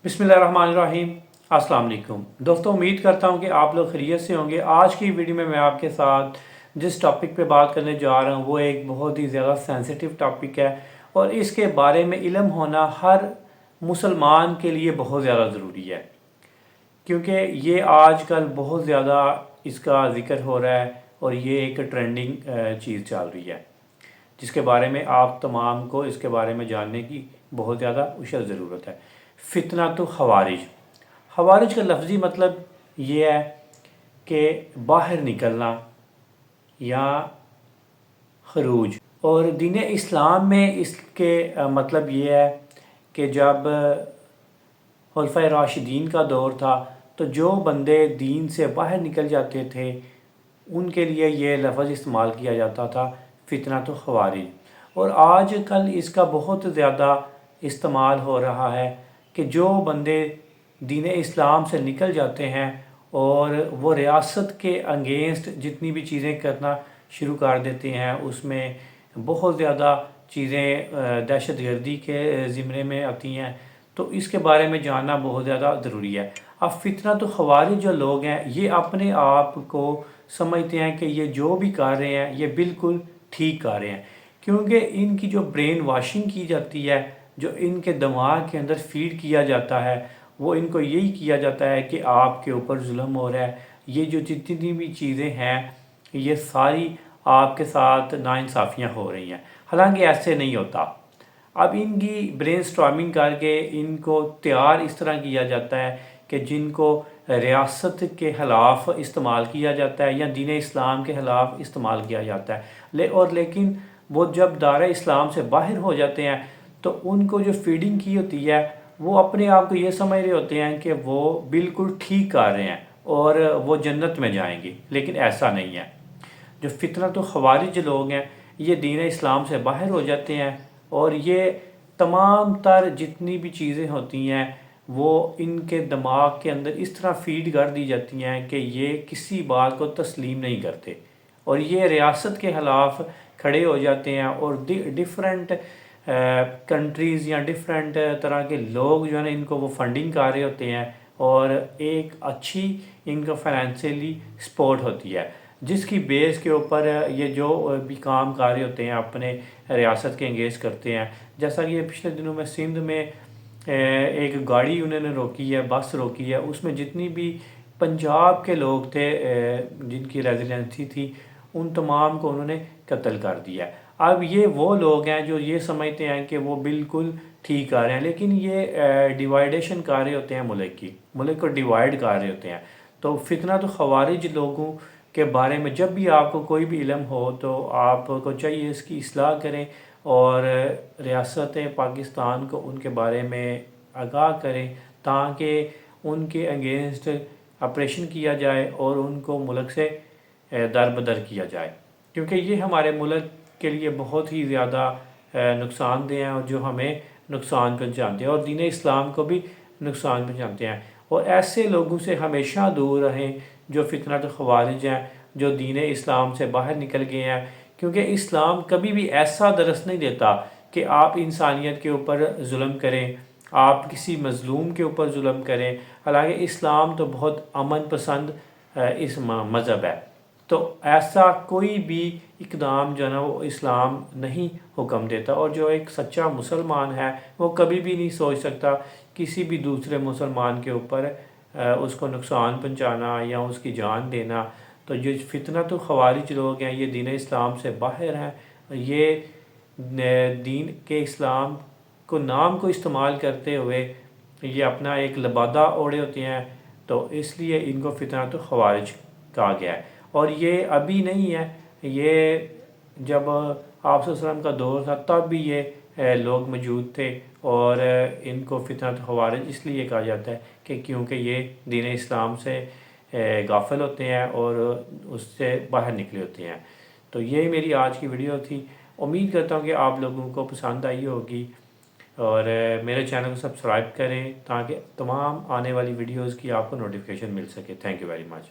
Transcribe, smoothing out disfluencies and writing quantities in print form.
बिस्मिल्लाहिर्रहमानिर्रहीम। अस्सलाम वालेकुम दोस्तों, उम्मीद करता हूँ कि आप लोग खैरियत से होंगे। आज की वीडियो में मैं आपके साथ जिस टॉपिक पे बात करने जा रहा हूँ वो एक बहुत ही ज़्यादा सेंसिटिव टॉपिक है और इसके बारे में इल्म होना हर मुसलमान के लिए बहुत ज़्यादा ज़रूरी है, क्योंकि ये आजकल बहुत ज़्यादा इसका ज़िक्र हो रहा है और ये एक ट्रेंडिंग चीज़ चल रही है, जिसके बारे में आप तमाम को इसके बारे में जानने की बहुत ज़्यादा उशर ज़रूरत है। फितना तो खवारिज। खवारिज का लफ्ज़ी मतलब ये है कि बाहर निकलना या खरूज, और दीन इस्लाम में इसके मतलब ये है कि जब खुलफाए राशिदीन का दौर था तो जो बंदे दीन से बाहर निकल जाते थे उनके लिए ये लफ्ज़ इस्तेमाल किया जाता था, फितना तो खवारिज। और आज कल इसका बहुत ज़्यादा इस्तेमाल हो रहा है कि जो बंदे दीन इस्लाम से निकल जाते हैं और वो रियासत के अगेंस्ट जितनी भी चीज़ें करना शुरू कर देते हैं, उसमें बहुत ज़्यादा चीज़ें दहशत गर्दी के ज़िम्मे में आती हैं, तो इसके बारे में जानना बहुत ज़्यादा ज़रूरी है। अब फितना तो खवारिज जो लोग हैं ये अपने आप को समझते हैं कि ये जो भी कर रहे हैं ये बिल्कुल ठीक कर रहे हैं, क्योंकि इनकी जो ब्रेन वॉशिंग की जाती है, जो इनके दिमाग के अंदर फीड किया जाता है, वो इनको यही किया जाता है कि आपके ऊपर जुल्म हो रहा है, ये जो जितनी भी चीज़ें हैं ये सारी आपके साथ नाइंसाफ़ियाँ हो रही हैं। हालांकि ऐसे नहीं होता। अब इनकी ब्रेन स्टॉर्मिंग करके इनको तैयार इस तरह किया जाता है कि जिनको रियासत के ख़िलाफ़ इस्तेमाल किया जाता है या दीन इस्लाम के ख़िलाफ़ इस्तेमाल किया जाता है। लेकिन वो जब दायरा इस्लाम से बाहर हो जाते हैं तो उनको जो फीडिंग की होती है वो अपने आप को ये समझ रहे होते हैं कि वो बिल्कुल ठीक कर रहे हैं और वो जन्नत में जाएंगे, लेकिन ऐसा नहीं है। जो फितना तो खवारिज लोग हैं ये दीन इस्लाम से बाहर हो जाते हैं और ये तमाम तर जितनी भी चीज़ें होती हैं वो इनके दिमाग के अंदर इस तरह फीड कर दी जाती हैं कि ये किसी बात को तस्लीम नहीं करते और ये रियासत के ख़िलाफ़ खड़े हो जाते हैं और डिफरेंट कंट्रीज़ या डिफरेंट तरह के लोग जो है ना इनको वो फंडिंग कर रहे होते हैं और एक अच्छी इनका फाइनेंशियली सपोर्ट होती है, जिसकी बेस के ऊपर ये जो भी काम कर रहे होते हैं अपने रियासत के इंगेज करते हैं। जैसा कि ये पिछले दिनों में सिंध में एक गाड़ी उन्होंने रोकी है, बस रोकी है, उसमें जितनी भी पंजाब के लोग थे जिनकी रेजिडेंसी थी उन तमाम को उन्होंने कत्ल कर दिया। अब ये वो लोग हैं जो ये समझते हैं कि वो बिल्कुल ठीक कर रहे हैं, लेकिन ये डिवाइडेशन कर रहे होते हैं, मुल्क को डिवाइड कर रहे होते हैं। तो फितना तो खवारिज लोगों के बारे में जब भी आपको कोई भी इल्म हो तो आपको चाहिए इसकी इस्लाह करें और रियासत पाकिस्तान को उनके बारे में आगाह करें ताकि उनके अगेंस्ट ऑपरेशन किया जाए और उनको मुल्क से दरबदर किया जाए, क्योंकि ये हमारे मुल्क के लिए बहुत ही ज़्यादा नुकसानदेह हैं और जो हमें नुकसान पहुँचाते हैं और दीन इस्लाम को भी नुकसान पहुँचाते हैं। और ऐसे लोगों से हमेशा दूर रहें जो फितना तो खवारिज हैं, जो दीन इस्लाम से बाहर निकल गए हैं, क्योंकि इस्लाम कभी भी ऐसा दरस नहीं देता कि आप इंसानियत के ऊपर जुल्म करें, आप किसी मज़लूम के ऊपर जुल्म करें। हालांकि इस्लाम तो बहुत अमन पसंद इस मज़हब है, तो ऐसा कोई भी इकदाम जो है ना वो इस्लाम नहीं हुक्म देता और जो एक सच्चा मुसलमान है वो कभी भी नहीं सोच सकता किसी भी दूसरे मुसलमान के ऊपर उसको नुकसान पहुंचाना या उसकी जान देना। तो जो फितना तो खवारिज लोग हैं ये दीन इस्लाम से बाहर हैं, ये दीन के इस्लाम को नाम को इस्तेमाल करते हुए ये अपना एक लबादा ओढ़े होते हैं, तो इसलिए इनको फितना तो खवारिज कहा गया है। और ये अभी नहीं है, ये जब आप सल्लल्लाहु का दौर था तब भी ये लोग मौजूद थे और इनको फितना तो खवारिज इसलिए कहा जाता है कि क्योंकि ये दीन इस्लाम से गाफिल होते हैं और उससे बाहर निकले होते हैं। तो ये मेरी आज की वीडियो थी। उम्मीद करता हूँ कि आप लोगों को पसंद आई होगी और मेरे चैनल को सब्सक्राइब करें ताकि तमाम आने वाली वीडियोज़ की आपको नोटिफिकेशन मिल सके। Thank you very much.